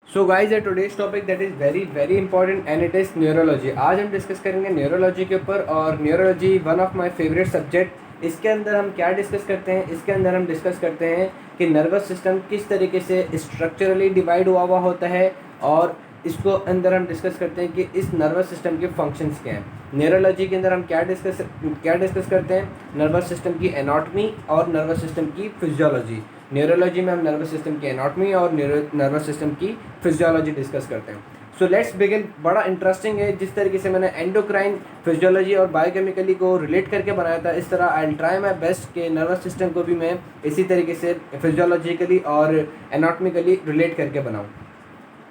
So guys today's topic that is very very important and it is neurology. आज हम discuss करेंगे neurology के ऊपर, और neurology one of my favourite subject. इसके अंदर हम क्या डिस्कस करते हैं? इसके अंदर हम डिस्कस करते हैं कि नर्वस सिस्टम किस तरीके से स्ट्रक्चरली डिवाइड हुआ होता है, और इसको अंदर हम डिस्कस करते हैं कि इस नर्वस सिस्टम के फंक्शंस क्या हैं। न्यूरोलॉजी के अंदर हम क्या डिस्कस करते हैं? नर्वस सिस्टम की एनाटॉमी और नर्वस सिस्टम की फिजियोलॉजी। न्यूरोलॉजी में हम नर्वस सिस्टम की एनाटॉमी और नर्वस सिस्टम की फिजियोलॉजी डिस्कस करते हैं। So let's begin. बड़ा इंटरेस्टिंग है जिस तरीके से मैंने एंडोक्राइन, फिजियोलॉजी और बायोकेमिकली को रिलेट करके बनाया था। इस तरह I will try my best के नर्वस सिस्टम को भी मैं इसी तरीके से फिजियोलॉजिकली और एनाटॉमिकली रिलेट करके बनाऊँ।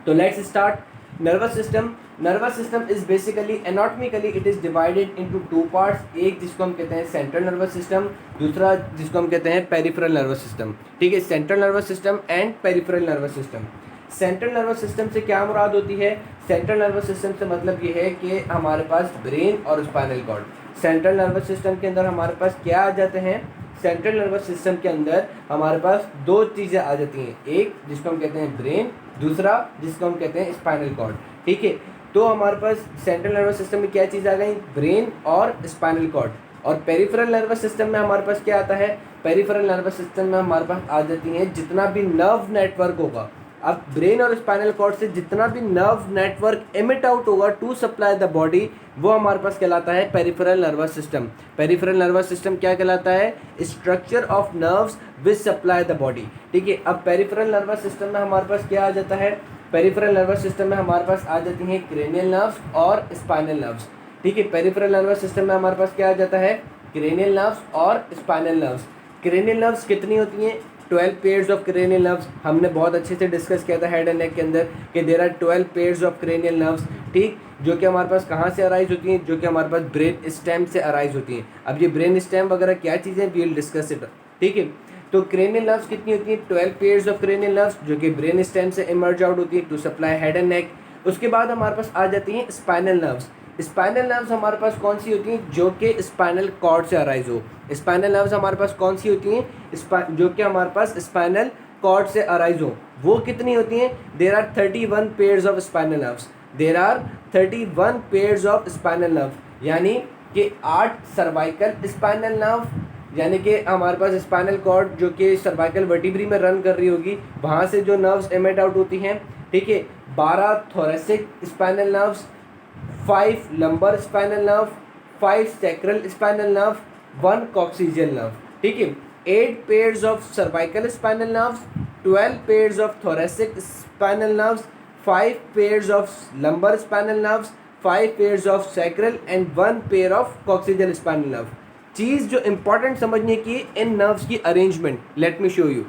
तो let's start. Nervous system is basically anatomically it is divided into two parts. एक जिसको हम कहते हैं सेंट्रल नर्वस सिस्टम, दूसरा जिसको हम कहते हैं पेरिफेरल नर्वस सिस्टम। ठीक है, central nervous system and peripheral nervous system. Central nervous system से क्या मुराद होती है? सेंट्रल नर्वस सिस्टम से मतलब ये है कि हमारे पास ब्रेन और spinal cord. Central nervous system के अंदर हमारे पास क्या आ जाते हैं? सेंट्रल नर्वस सिस्टम के अंदर हमारे पास दो चीज़ें आ जाती हैं, एक जिसको हम कहते हैं ब्रेन, दूसरा जिसको हम कहते हैं स्पाइनल कॉर्ड। ठीक है, तो हमारे पास सेंट्रल नर्वस सिस्टम में क्या चीज़ आ गई? ब्रेन और स्पाइनल कॉर्ड। और पेरिफेरल नर्वस सिस्टम में हमारे पास क्या आता है? पेरिफेरल नर्वस सिस्टम में हमारे पास आ जाती हैं जितना भी नर्व नेटवर्क होगा। अब ब्रेन और स्पाइनल कॉर्ड से जितना भी नर्व नेटवर्क एमिट आउट होगा टू सप्लाई द बॉडी, वो हमारे पास कहलाता है peripheral nervous system. Peripheral nervous system क्या कहलाता है? Structure of nerves which supply the body. ठीक है, अब पेरिफेरल नर्वस सिस्टम में हमारे पास क्या आ जाता है? पेरिफेरल नर्वस सिस्टम में हमारे पास आ जाती हैं क्रेनियल नर्व्स और स्पाइनल नर्व्स। ठीक है, पेरिफेरल नर्वस सिस्टम में हमारे पास क्या आ जाता है? क्रेनियल नर्व्स और स्पाइनल नर्व्स। क्रेनियल नर्व्स कितनी होती हैं? 12 पेयर्स ऑफ क्रेनियल नर्व्स। हमने बहुत अच्छे से डिस्कस किया था हेड एंड नेक के अंदर कि there are 12 pairs of cranial nerves. ठीक, जो कि हमारे पास कहाँ से अराइज होती हैं? जो कि हमारे पास ब्रेन स्टेम से अराइज होती हैं। अब ये ब्रेन स्टेम वगैरह क्या चीज़ें, वी विल डिस्कस इट। ठीक है, तो क्रेनियल नर्व्स कितनी होती हैं? 12 पेयर्स ऑफ क्रेनियल नर्व्स, जो कि ब्रेन स्टेम से इमर्ज आउट होती है to supply head and neck. उसके बाद हमारे पास आ जाती हैं स्पाइनल नर्व्स। स्पाइनल नर्व्स हमारे पास कौन सी होती हैं? जो कि स्पाइनल कॉर्ड से अराइज हो। स्पाइनल नर्व्स हमारे पास कौन सी होती हैं? जो कि हमारे पास स्पाइनल कॉर्ड से अराइज हो। वो कितनी होती हैं? There are 31 pairs of spinal nerves. There are 31 pairs of spinal nerve, यानी कि 8 सर्वाइकल स्पाइनल नर्व, यानी कि हमारे पास स्पाइनल कॉर्ड जो कि सर्वाइकल वर्टिब्री में रन कर रही होगी, वहाँ से जो नर्व्स एमिट आउट होती हैं। ठीक है, 12 thoracic spinal nerves, 5 lumbar spinal nerve, 5 sacral spinal nerve, 1 coccygeal nerve. ठीक है, 8 pairs of cervical spinal nerves, 12 pairs of thoracic spinal nerves, 5 pairs of lumbar spinal nerves, 5 pairs of sacral and 1 pair of coccygeal spinal nerve. चीज़ जो important समझने की इन nerves की arrangement, let me show you.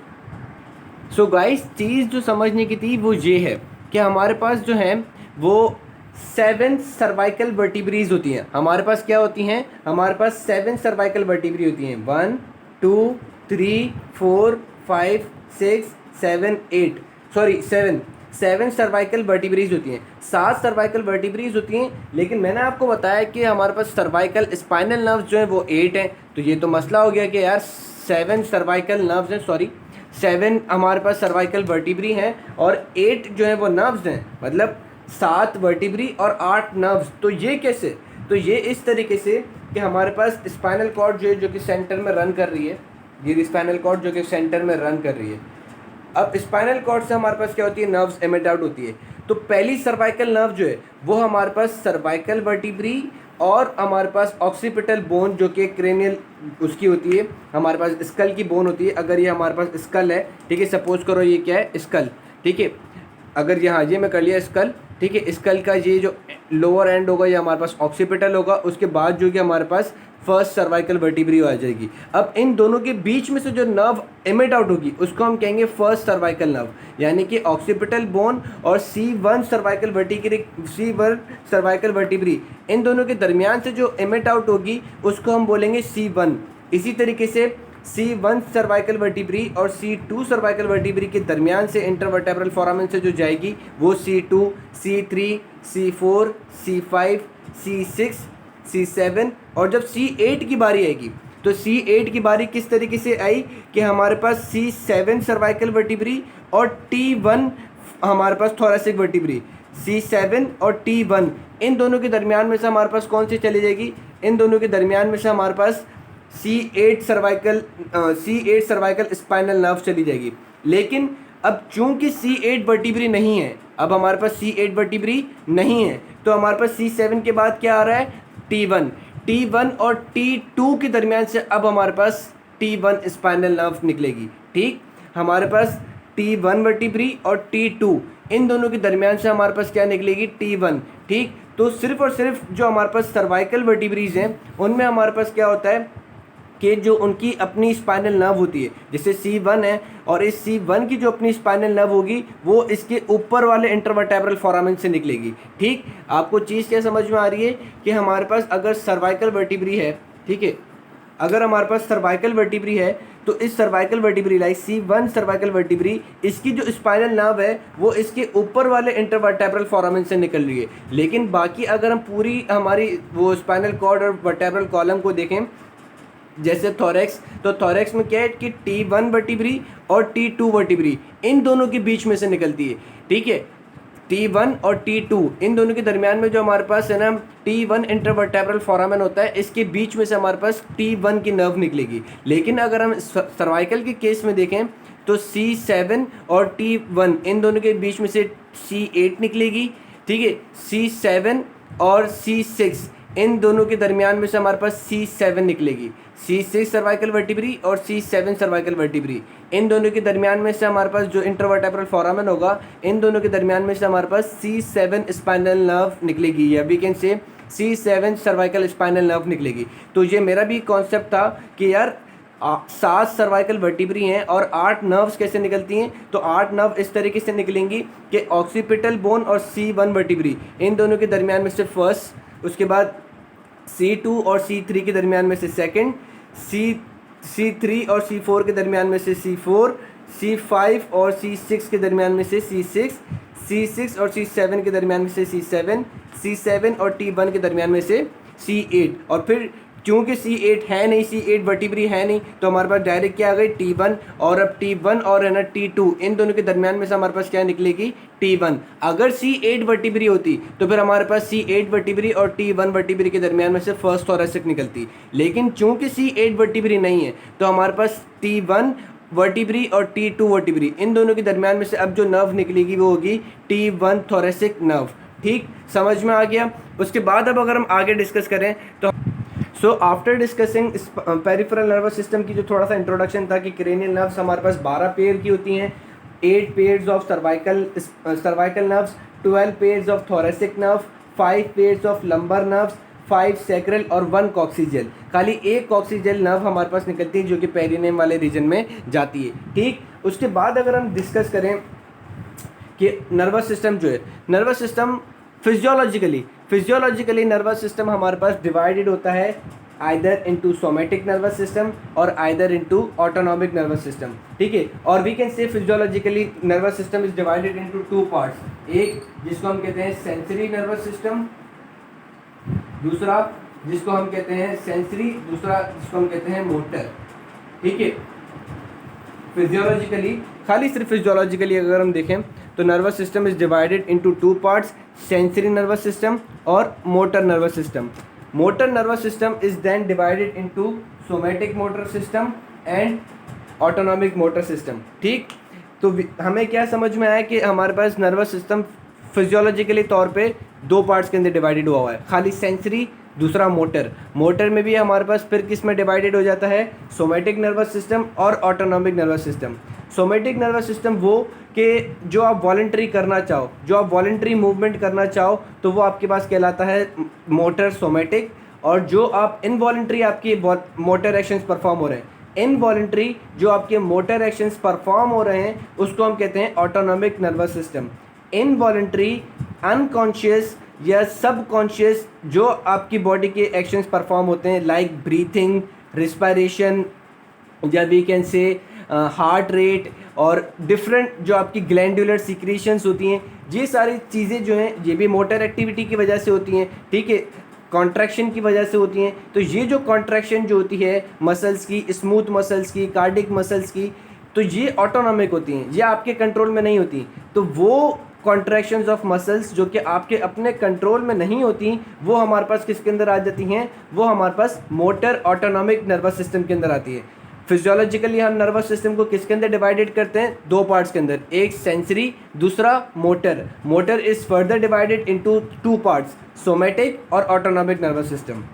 So guys, चीज़ जो समझने की थी वो ये है कि हमारे पास जो है वो 7 सर्वाइकल वर्टिब्रीज होती हैं। हमारे पास क्या होती हैं? हमारे पास 7 सर्वाइकल वर्टिब्री होती हैं। 1 2 3 4 5 6 7 8 सॉरी 7 सर्वाइकल वर्टिब्रीज होती हैं। 7 सर्वाइकल वर्टिब्रीज होती हैं, लेकिन मैंने आपको बताया कि हमारे पास सर्वाइकल स्पाइनल नर्व्स जो है वो 8 हैं। तो ये तो मसला हो गया कि यार 7 सर्वाइकल नर्व्स हैं, सॉरी 7 हमारे पास सर्वाइकल वर्टिब्री हैं और 8 जो है वो नर्व्स हैं, मतलब 7 वर्टिब्री और 8 नर्व्स। तो ये कैसे? तो ये इस तरीके से कि हमारे पास स्पाइनल कॉर्ड जो कि सेंटर में रन कर रही है, ये स्पाइनल कॉर्ड जो कि सेंटर में रन कर रही है। अब स्पाइनल कॉर्ड से हमारे पास क्या होती है? नर्व्स एमिट आउट होती है। तो पहली सर्वाइकल नर्व जो है वो हमारे पास सर्वाइकल वर्टिब्री और हमारे पास ऑक्सीपिटल बोन जो कि क्रेनियल उसकी होती है, हमारे पास स्कल की बोन होती है। अगर ये हमारे पास स्कल है, ठीक है, सपोज करो ये क्या है? स्कल। ठीक है, अगर यहाँ ये मैं कर लिया स्कल, ठीक है, स्कल का ये जो लोअर एंड होगा ये हमारे पास ऑक्सीपिटल होगा। उसके बाद जो कि हमारे पास फर्स्ट सर्वाइकल वर्टिब्री आ जाएगी। अब इन दोनों के बीच में से जो नर्व एमिट आउट होगी उसको हम कहेंगे फर्स्ट सर्वाइकल नर्व, यानी कि ऑक्सीपिटल बोन और C1 सर्वाइकल वर्टिब्री, इन दोनों के दरमियान से जो एमिट आउट होगी उसको हम बोलेंगे C1। इसी तरीके से C1 सर्वाइकल वर्टिब्री और C2 सर्वाइकल वर्टिब्री के दरमियान से इंटरवर्टेब्रल फोरामेन से जो जाएगी वो C2, C3, C4, C5, C6, C7, और जब C8 की बारी आएगी तो C8 की बारी किस तरीके से आई कि हमारे पास C7 सर्वाइकल वर्टिब्री और T1 हमारे पास थोरेसिक वर्टिब्री, C7 और T1 इन दोनों के दरमियान में से हमारे पास कौन सी चली जाएगी, इन दोनों के दरमियान में से हमारे पास C8 सर्वाइकल स्पाइनल नर्व चली जाएगी। लेकिन अब चूंकि C8 वर्टिब्री नहीं है, अब हमारे पास C8 वर्टिब्री नहीं है, तो हमारे पास C7 के बाद क्या आ रहा है, T1 और T2 के दरमियान से अब हमारे पास T1 स्पाइनल नर्व निकलेगी। ठीक, हमारे पास T1 वर्टिब्री और T2 इन दोनों के दरमियान से हमारे पास क्या निकलेगी, T1। ठीक, तो सिर्फ और सिर्फ जो हमारे पास सर्वाइकल वर्टिब्रीज हैं उनमें हमारे पास क्या होता है कि जो उनकी अपनी स्पाइनल नर्व होती है, जैसे C1 है, और इस C1 की जो अपनी स्पाइनल नर्व होगी वो इसके ऊपर वाले इंटरवर्टेब्रल फोरामेन से निकलेगी। ठीक, आपको चीज़ क्या समझ में आ रही है कि हमारे पास अगर सर्वाइकल वर्टिब्री है, ठीक है, अगर हमारे पास सर्वाइकल वर्टिब्री है तो इस cervical vertebrae like C1 cervical vertebrae, इसकी जो स्पाइनल नर्व है वो इसके ऊपर वाले इंटरवर्टेब्रल फोरामेन से निकल रही है। लेकिन बाकी अगर हम पूरी हमारी वो स्पाइनल कॉर्ड और वर्टेब्रल कॉलम को देखें, जैसे थोरेक्स, तो थोरेक्स में क्या है कि T1 वर्टिब्री और T2 वर्टिब्री इन दोनों के बीच में से निकलती है। ठीक है, T1 और T2 इन दोनों के दरमियान में जो हमारे पास है ना T1 इंटरवर्टेब्रल फोरामेन होता है, इसके बीच में से हमारे पास T1 की नर्व निकलेगी। लेकिन अगर हम सर्वाइकल के केस में देखें तो C7 और T1 इन दोनों के बीच में से C8 निकलेगी। ठीक है, C7 और C6 इन दोनों के दरमियान में से हमारे पास C7 निकलेगी। C6 सर्वाइकल वर्टिब्री और C7 सर्वाइकल वर्टिब्री इन दोनों के दरमियान में से हमारे पास जो इंटरवर्टेब्रल फोरामेन होगा, इन दोनों के दरमियान में से हमारे पास C7 स्पाइनल नर्व निकलेगी, या वी कैन से C7 सर्वाइकल स्पाइनल नर्व निकलेगी। तो ये मेरा भी कॉन्सेप्ट था कि यार 7 सर्वाइकल वर्टिब्री हैं और 8 नर्व्स कैसे निकलती हैं, तो 8 नर्व इस तरीके से निकलेंगी कि ऑक्सीपिटल बोन और C1 वर्टिब्री इन दोनों के दरमियान में से फर्स्ट, उसके बाद C2 और C3 के दरमियान में से सेकंड, C3 और C4 के दरमियान में से C4, C5 और C6 के दरमियान में से C6, C6 और C7 के दरमियान में से C7, C7 और T1 के दरमियान में से C8। और फिर क्योंकि C8 है नहीं, C8 वर्टिब्री है नहीं, तो हमारे पास डायरेक्ट क्या आ गई T1, और अब T1 और है ना T2 इन दोनों के दरमियान में से हमारे पास क्या निकलेगी, T1। अगर C8 वर्टिब्री होती तो फिर हमारे पास C8 वर्टिब्री और T1 वर्टिब्री के दरमियान में से फर्स्ट थोरेसिक निकलती। लेकिन चूंकि C8 वर्टिब्री नहीं है तो हमारे पास T1 वर्टिब्री और T2 वर्टिब्री इन दोनों के दरमियान में से अब जो नर्व निकलेगी वो होगी T1 थोरेसिक नर्व। ठीक, समझ में आ गया। उसके बाद अब अगर हम आगे डिस्कस करें तो so after discussing peripheral nervous system की जो थोड़ा सा इंट्रोडक्शन था कि क्रेनियल नर्व्स हमारे पास 12 पेयर की होती हैं, 8 pairs of cervical nerves, 12 pairs of thoracic nerve, 5 pairs of lumbar nerves, 5 sacral और 1 कॉक्सीजेल। खाली एक कॉक्सीजेल नर्व हमारे पास निकलती है जो कि पेरिनेम वाले रीजन में जाती है। ठीक, उसके बाद अगर हम डिस्कस करें कि नर्वस सिस्टम जो है, nervous system physiologically nervous system हमारे पास डिवाइडेड होता है either into somatic nervous system और either into autonomic nervous system. ठीक है, और we can say physiologically nervous system is divided into 2 parts, एक जिसको हम कहते हैं सेंसरी नर्वस सिस्टम, दूसरा जिसको हम कहते हैं सेंसरी, दूसरा जिसको हम कहते हैं मोटर। ठीक है, फिजियोलॉजिकली, खाली सिर्फ फिजियोलॉजिकली अगर हम देखें तो nervous system is divided into 2 parts, sensory nervous system और motor nervous system. Motor nervous system is then divided into somatic motor system and autonomic motor system. ठीक, तो हमें क्या समझ में आया कि हमारे पास नर्वस सिस्टम फिजियोलॉजिकली तौर पे 2 पार्ट्स के अंदर डिवाइडेड हुआ है, खाली सेंसरी, दूसरा मोटर। मोटर में भी हमारे पास फिर किस में डिवाइडेड हो जाता है, सोमेटिक नर्वस सिस्टम और autonomic nervous system. Somatic nervous system वो कि जो आप वॉलंटरी करना चाहो, जो आप वॉलंटरी मूवमेंट करना चाहो तो वो आपके पास कहलाता है मोटर सोमेटिक, और जो आप इनवॉलंटरी आपकी मोटर एक्शंस परफॉर्म हो रहे हैं, इनवॉलंटरी जो आपके मोटर एक्शंस परफॉर्म हो रहे हैं उसको हम कहते हैं autonomic nervous system. Involuntary, unconscious या सबकॉन्शियस जो आपकी बॉडी के एक्शंस परफॉर्म होते हैं लाइक ब्रीथिंग, रिस्पायरेशन, या we can say heart rate और डिफरेंट जो आपकी ग्लैंडुलर सिक्रीशंस होती हैं, ये सारी चीज़ें जो हैं ये भी मोटर एक्टिविटी की वजह से होती हैं। ठीक है, कॉन्ट्रैक्शन की वजह से होती हैं। तो ये जो कॉन्ट्रैक्शन जो होती है मसल्स की, स्मूथ मसल्स की, कार्डिक मसल्स की, तो ये ऑटोनॉमिक होती हैं, ये आपके कंट्रोल में नहीं होती। तो वो कॉन्ट्रैक्शंस ऑफ मसल्स जो कि आपके अपने कंट्रोल में नहीं होती, वो हमारे पास किसके अंदर आ जाती हैं, वो हमारे पास मोटर ऑटोनॉमिक नर्वस सिस्टम के अंदर आती है। फिजियोलॉजिकली हम नर्वस सिस्टम को किसके अंदर डिवाइडेड करते हैं, दो पार्ट्स के अंदर, एक सेंसरी, दूसरा motor. Motor is further divided into two parts, somatic और ऑटोनॉमिक नर्वस सिस्टम।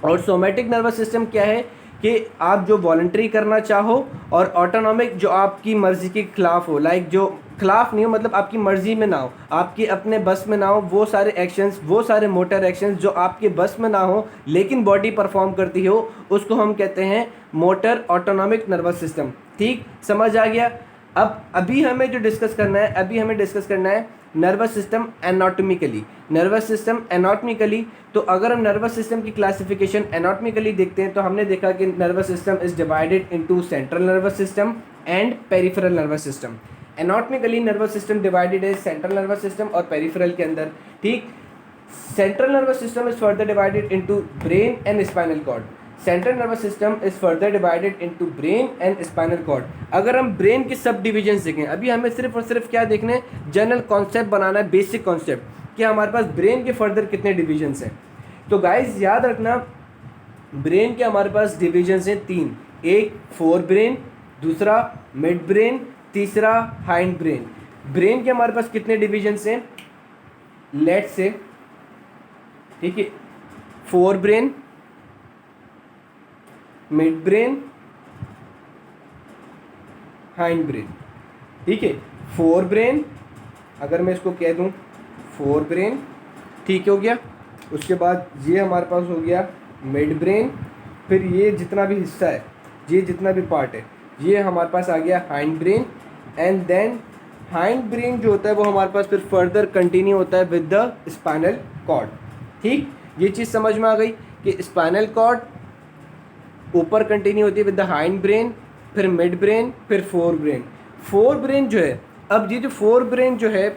और सोमैटिक नर्वस सिस्टम क्या है कि आप जो वॉलंटरी करना चाहो, और ऑटोनॉमिक जो आपकी मर्ज़ी के खिलाफ हो, लाइक जो खिलाफ नहीं हो मतलब आपकी मर्ज़ी में ना हो, आपकी अपने बस में ना हो, वो सारे एक्शंस, वो सारे मोटर एक्शंस जो आपके बस में ना हो लेकिन बॉडी परफॉर्म करती हो, उसको हम कहते हैं मोटर ऑटोनॉमिक नर्वस सिस्टम। ठीक, समझ आ गया। अब अभी हमें जो डिस्कस करना है, अभी हमें डिस्कस करना है nervous system anatomically. Nervous system anatomically, तो अगर हम नर्वस सिस्टम की क्लासिफिकेशन एनाटॉमिकली देखते हैं तो हमने देखा कि nervous system is divided into central nervous system and peripheral nervous system. Anatomically nervous system divided है सेंट्रल नर्वस सिस्टम और पेरिफेरल के अंदर। ठीक, central nervous system is further divided into brain and spinal cord. Central nervous system is further divided into brain and spinal cord. अगर हम brain के सब divisions देखें, अभी हमें सिर्फ और सिर्फ क्या देखना है, जनरल कॉन्सेप्ट बनाना है, बेसिक कॉन्सेप्ट कि हमारे पास ब्रेन के फर्दर कितने डिविजन्स हैं। तो गाइज याद रखना, ब्रेन के हमारे पास डिविजन्स हैं तीन, एक फोर ब्रेन, दूसरा मिड ब्रेन, तीसरा हाइंड ब्रेन। ब्रेन के हमारे पास कितने डिविजन्स हैं, लेट से, ठीक है, fore brain, mid brain, hind brain. ठीक है, फोर ब्रेन, अगर मैं इसको कह दूं फोर ब्रेन, ठीक हो गया। उसके बाद ये हमारे पास हो गया मिड ब्रेन, फिर ये जितना भी हिस्सा है, ये जितना भी पार्ट है, ये हमारे पास आ गया hindbrain. And then hindbrain जो होता है वो हमारे पास फिर फर्दर कंटिन्यू होता है विद द स्पाइनल कॉर्ड। ठीक, ये चीज़ समझ में आ गई कि स्पाइनल कॉर्ड ऊपर कंटिन्यू होती है विद द हाइंड ब्रेन, फिर मिड ब्रेन, फिर फोर ब्रेन। फोर ब्रेन जो है, अब ये जो फोर ब्रेन जो है,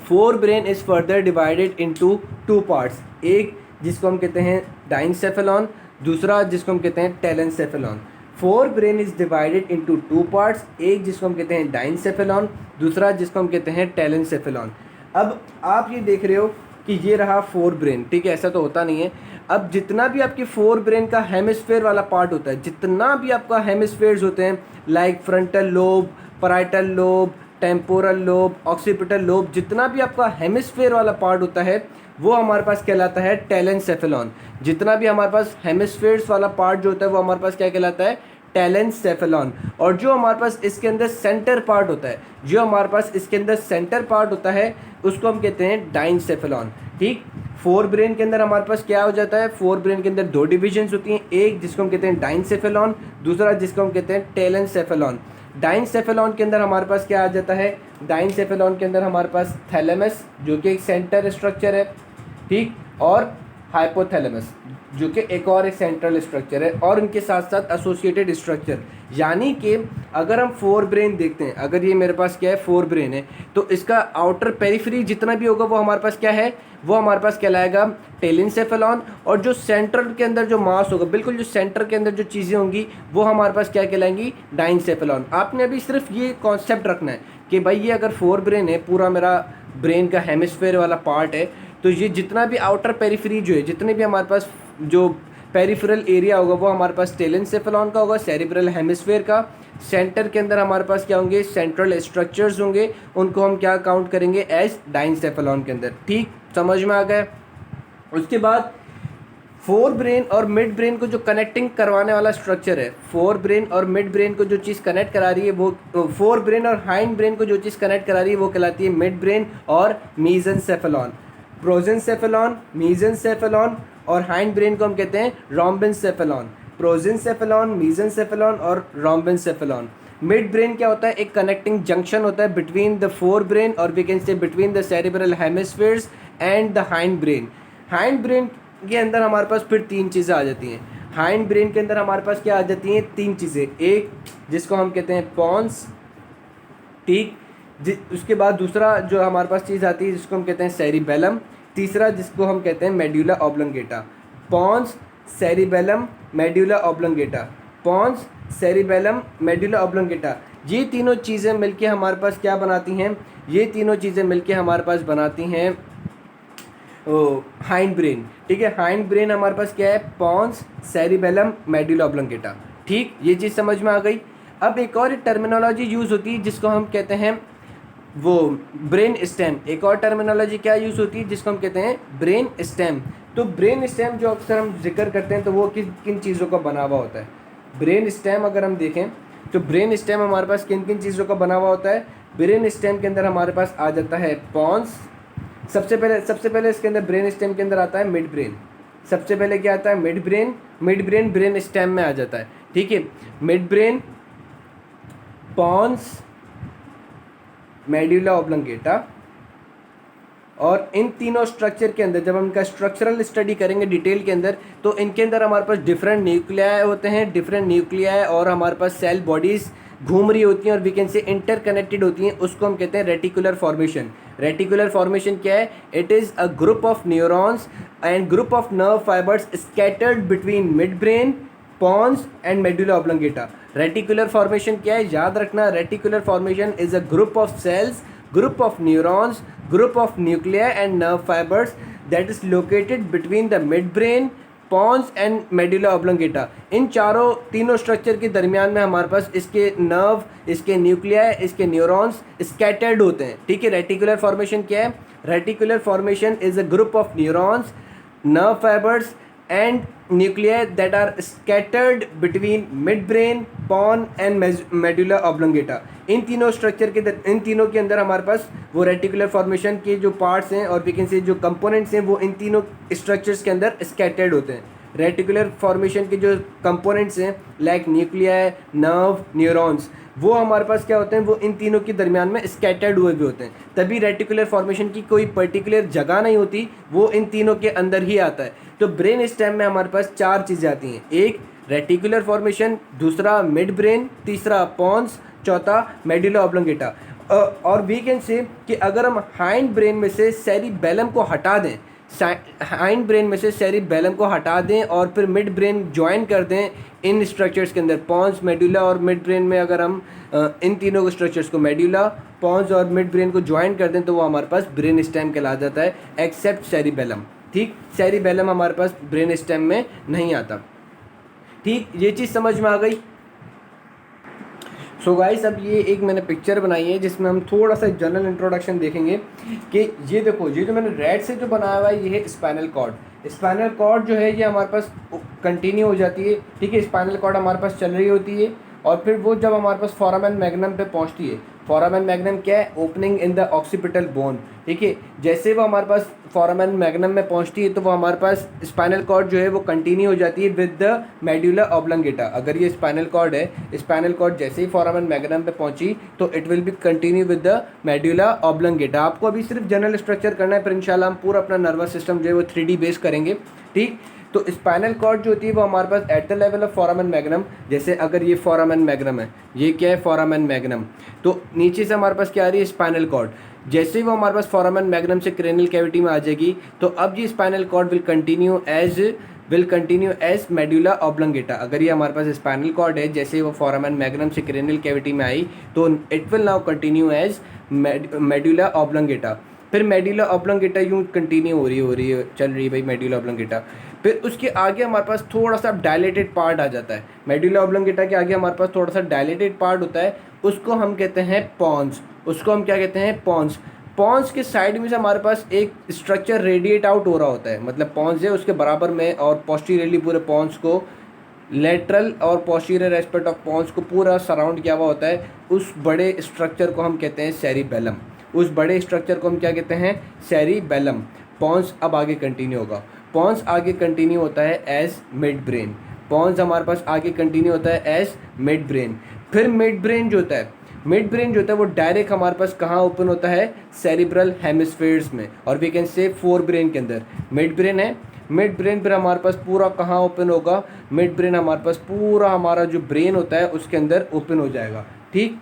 fore brain is further divided into two parts, एक जिसको हम कहते हैं डाइनसेफेलॉन, दूसरा जिसको हम कहते हैं telencephalon. Forebrain is divided into two parts, एक जिसको हम कहते हैं डाइनसेफेलॉन, दूसरा जिसको हम कहते हैं टेलेंसेफेलॉन। अब आप ये देख रहे हो कि ये रहा फोर ब्रेन, ठीक है, ऐसा तो होता नहीं है। अब जितना भी आपके फोर ब्रेन का हेमिस्फेयर वाला पार्ट होता है, जितना भी आपका हेमिस्फेयर्स होते हैं, like frontal lobe, parietal lobe, temporal lobe, occipital lobe, जितना भी आपका हेमिस्फेयर वाला पार्ट होता है वो हमारे पास कहलाता है टेलेंसेफेलॉन। जितना भी हमारे पास हेमिस्फेयर्स वाला पार्ट जो होता है वो हमारे पास क्या कहलाता है, टेलेंसेफेलॉन। और जो हमारे पास इसके अंदर सेंटर पार्ट होता है, जो हमारे पास इसके अंदर सेंटर पार्ट होता है उसको हम कहते हैं डाइनसेफेलॉन। ठीक, फोर ब्रेन के अंदर हमारे पास क्या हो जाता है, फोर ब्रेन के अंदर दो डिविजन्स होती हैं, एक जिसको हम कहते हैं डाइनसेफेलॉन, दूसरा जिसको हम कहते हैं टेलेंसेफेलॉन। डाइनसेफेलॉन के अंदर हमारे पास क्या आ जाता है, डाइनसेफेलॉन के अंदर हमारे पास थैलेमस जो कि एक सेंटर स्ट्रक्चर है, ठीक, और हाइपोथैलेमस जो कि एक और एक सेंट्रल स्ट्रक्चर है, और इनके साथ साथ एसोसिएटेड स्ट्रक्चर। यानी कि अगर हम फोर ब्रेन देखते हैं, अगर ये मेरे पास क्या है, फोर ब्रेन है, तो इसका आउटर पेरिफेरी जितना भी होगा वो हमारे पास क्या है, वो हमारे पास कहलाएगा टेलेंसेफेलॉन। और जो सेंटर के अंदर जो मास होगा, बिल्कुल जो सेंटर के अंदर जो चीज़ें होंगी वो हमारे पास क्या कहलाएंगी, डाइनसेफेलॉन। आपने अभी सिर्फ ये कॉन्सेप्ट रखना है कि भाई ये अगर फोर ब्रेन है, पूरा मेरा ब्रेन का हेमिस्फेयर वाला पार्ट है, तो ये जितना भी आउटर पेरिफेरी जो है, जितने भी हमारे पास जो पेरिफेरल एरिया होगा वो हमारे पास टेलेंसेफेलॉन का होगा, सेरिब्रल हेमिस्फेयर का। सेंटर के अंदर हमारे पास क्या होंगे, सेंट्रल स्ट्रक्चर्स होंगे, उनको हम क्या काउंट करेंगे, एज डाइनसेफेलॉन के अंदर। ठीक, समझ में आ गया। उसके बाद फोर ब्रेन और मिड ब्रेन को जो कनेक्टिंग करवाने वाला स्ट्रक्चर है, फोर ब्रेन और मिड ब्रेन को जो चीज़ कनेक्ट करा रही है वो, फोर ब्रेन और हाइंड ब्रेन को जो चीज़ कनेक्ट करा रही है वो कहलाती है मिड ब्रेन और मीजेंसेफेलॉन। प्रोजेंसेफेलॉन, मीजेंसेफेलॉन, और हाइंड ब्रेन को हम कहते हैं रोम्बेंसेफेलॉन। प्रोजेंसेफेलॉन, मीजेंसेफेलॉन और रोम्बेंसेफेलॉन। मिड ब्रेन क्या होता है, एक कनेक्टिंग जंक्शन होता है बिटवीन द फोर ब्रेन, और we can say between the cerebral hemispheres and the hindbrain. Hindbrain के अंदर हमारे पास फिर तीन चीज़ें आ जाती हैं। हाइंड ब्रेन के अंदर हमारे पास क्या आ जाती हैं, तीन चीज़ें, एक जिसको हम कहते हैं पॉन्स, ठीक, उसके बाद दूसरा जो हमारे पास चीज़ आती है जिसको हम कहते हैं सेरिबेलम, तीसरा जिसको हम कहते हैं medulla oblongata. Pons, cerebellum, medulla oblongata, pons, cerebellum, medulla oblongata, ये तीनों चीज़ें मिलके हमारे पास क्या बनाती हैं, ये तीनों चीज़ें मिलके हमारे पास बनाती हैं हाइंड ब्रेन। ठीक है, हाइंड ब्रेन हमारे पास क्या है, पॉन्स, सेरिबेलम, मेडुला ऑब्लोंगेटा। ठीक, ये चीज़ समझ में आ गई। अब एक और टर्मिनोलॉजी यूज़ होती है जिसको हम कहते हैं वो ब्रेन स्टेम। एक और टर्मिनोलॉजी क्या यूज़ होती है जिसको हम कहते हैं ब्रेन स्टेम। तो ब्रेन स्टेम जो अक्सर हम जिक्र करते हैं तो वो किन किन चीज़ों का बना हुआ होता है। ब्रेन स्टेम अगर हम देखें तो ब्रेन स्टेम हमारे पास किन किन चीज़ों का बना हुआ होता है। ब्रेन स्टेम के अंदर हमारे पास आ जाता है पॉन्स। सबसे पहले इसके अंदर ब्रेन स्टेम के अंदर आता है मिड ब्रेन। सबसे पहले क्या आता है, midbrain. Midbrain brain stem में आ जाता है। ठीक है, midbrain, pons, medulla oblongata. और इन तीनों स्ट्रक्चर के अंदर जब हम इनका स्ट्रक्चरल स्टडी करेंगे डिटेल के अंदर, तो इनके अंदर हमारे पास डिफरेंट न्यूक्लियाई होते हैं, डिफरेंट न्यूक्लियाई, और हमारे पास सेल बॉडीज़ घूम रही होती हैं और वी कैन से इंटरकनेक्टेड होती हैं। उसको हम कहते हैं रेटिकुलर फॉर्मेशन। रेटिकुलर फॉर्मेशन क्या है, it is a group of neurons and group of nerve fibres scattered between midbrain, pons and medulla oblongata. Reticular formation क्या है, याद रखना, reticular formation is a group of cells, group of neurons, group of nuclei and nerve fibers that is located between the midbrain, pons and medulla oblongata। इन तीनों structure के दरमियान में हमारे पास इसके नर्व, इसके न्यूक्लियाई, इसके न्यूरॉन्स स्कैटर्ड होते हैं। ठीक है, रेटिकुलर फॉर्मेशन क्या है, reticular formation is a group of neurons, nerve fibers and nuclei that are scattered between midbrain, pons and medulla oblongata। इन तीनों स्ट्रक्चर के इन तीनों के अंदर हमारे पास वो रेटिकुलर फॉर्मेशन के जो पार्ट्स हैं और वी कैन से जो कंपोनेंट्स हैं वो इन तीनों स्ट्रक्चर्स के अंदर स्कैटर्ड होते हैं। रेटिकुलर फॉर्मेशन के जो कंपोनेंट्स हैं लाइक न्यूक्लियाई, नर्व, न्यूरॉन्स, वो हमारे पास क्या होते हैं, वो इन तीनों के दरमियान में स्कैटर्ड हुए भी होते हैं। तभी रेटिकुलर फॉर्मेशन की कोई पर्टिकुलर जगह नहीं होती, वो इन तीनों के अंदर ही आता है। तो ब्रेन स्टेम में हमारे पास 4 चीज़ें आती हैं, एक रेटिकुलर फॉर्मेशन, दूसरा मिड ब्रेन, तीसरा पॉन्स, चौथा मेडुला ऑब्लोंगेटा। और वी कैन से कि अगर हम हाइंड ब्रेन में से सेरिबेलम को हटा दें, हाइंड ब्रेन में से सेरिबेलम को हटा दें और फिर मिड ब्रेन ज्वाइन कर दें इन स्ट्रक्चर्स के अंदर, पॉन्स, मेडुला और मिड ब्रेन में अगर हम इन तीनों स्ट्रक्चर्स को, मेडुला, पॉन्स और मिड ब्रेन को ज्वाइन कर दें, तो वो हमारे पास ब्रेन स्टेम कहला जाता है, एक्सेप्ट सेरिबेलम। ठीक, सेरिबेलम हमारे पास ब्रेन स्टेम में नहीं आता। ठीक, ये चीज़ समझ में आ गई। सो गाइस, अब ये एक मैंने पिक्चर बनाई है जिसमें हम थोड़ा सा जनरल इंट्रोडक्शन देखेंगे कि ये देखो, ये जो मैंने रेड से जो बनाया हुआ है ये है स्पाइनल कॉर्ड। स्पाइनल कॉर्ड जो है ये हमारे पास कंटिन्यू हो जाती है। ठीक है, स्पाइनल कॉर्ड हमारे पास चल रही होती है और फिर वो जब हमारे पास फोरामेन मैग्नम पे पहुंचती है, फोरामेन मैग्नम क्या है, opening in the occipital bone. ठीक है, जैसे वो हमारे पास फोरामेन मैग्नम में पहुंचती है तो वो हमारे पास स्पाइनल कॉर्ड जो है वो कंटिन्यू हो जाती है विद द मेडुला ऑब्लोंगेटा। अगर ये स्पाइनल कॉर्ड है, स्पाइनल कॉर्ड जैसे ही फोरामेन मैग्नम पे पहुंची तो it will be continue with the medulla oblongata. आपको अभी सिर्फ जनरल स्ट्रक्चर करना है, फिर इंशाल्लाह हम पूरा अपना नर्वस सिस्टम जो है वो 3D बेस करेंगे। ठीक, तो स्पाइनल कॉर्ड जो होती है वो हमारे पास at the level of foramen magnum, जैसे अगर ये फोरामेन मैग्नम है, ये क्या है फोरामेन मैग्नम, तो नीचे से हमारे पास क्या आ रही है स्पाइनल कॉर्ड। जैसे ही वो हमारे पास फोरामेन मैग्नम से क्रेनियल कैविटी में आ जाएगी तो अब ये spinal cord will continue as medulla oblongata. अगर ये हमारे पास स्पाइनल कॉर्ड है, जैसे ही वो फोरामेन मैग्नम से क्रेनियल कैविटी में आई तो it will now continue as medulla oblongata. फिर मेडुला ऑब्लोंगेटा यूँ कंटिन्यू हो रही है चल रही है भाई मेडुला ऑब्लोंगेटा। फिर उसके आगे हमारे पास थोड़ा सा डायलेटेड पार्ट आ जाता है। मेडुला ऑब्लोंगेटा के आगे हमारे पास थोड़ा सा डायलेटेड पार्ट होता है, उसको हम कहते हैं पॉन्स। उसको हम क्या कहते हैं, पॉन्स। पॉन्स के साइड में से हमारे पास एक स्ट्रक्चर रेडिएट आउट हो रहा होता है, मतलब पॉन्स है उसके बराबर में, और पोस्टीरियरली पूरे पॉन्स को, लेटरल और पोस्टीरियर एस्पेक्ट ऑफ पॉन्स को पूरा सराउंड किया हुआ होता है। उस बड़े स्ट्रक्चर को हम कहते हैं सेरिबेलम। उस बड़े स्ट्रक्चर को हम क्या कहते हैं, सेरिबेलम। पॉन्स अब आगे कंटिन्यू होगा। पॉन्स आगे कंटिन्यू होता है एज मिड ब्रेन। पॉन्स हमारे पास आगे कंटिन्यू होता है एज मिड ब्रेन। फिर मिड ब्रेन जो होता है, मिड ब्रेन जो होता है वो डायरेक्ट हमारे पास कहाँ ओपन होता है, सेरिब्रल हेमिस्फीयर्स में, और we can say forebrain के अंदर मिड ब्रेन है। मिड ब्रेन फिर हमारे पास पूरा कहाँ ओपन होगा, मिड ब्रेन हमारे पास पूरा हमारा जो ब्रेन होता है उसके अंदर ओपन हो जाएगा। ठीक,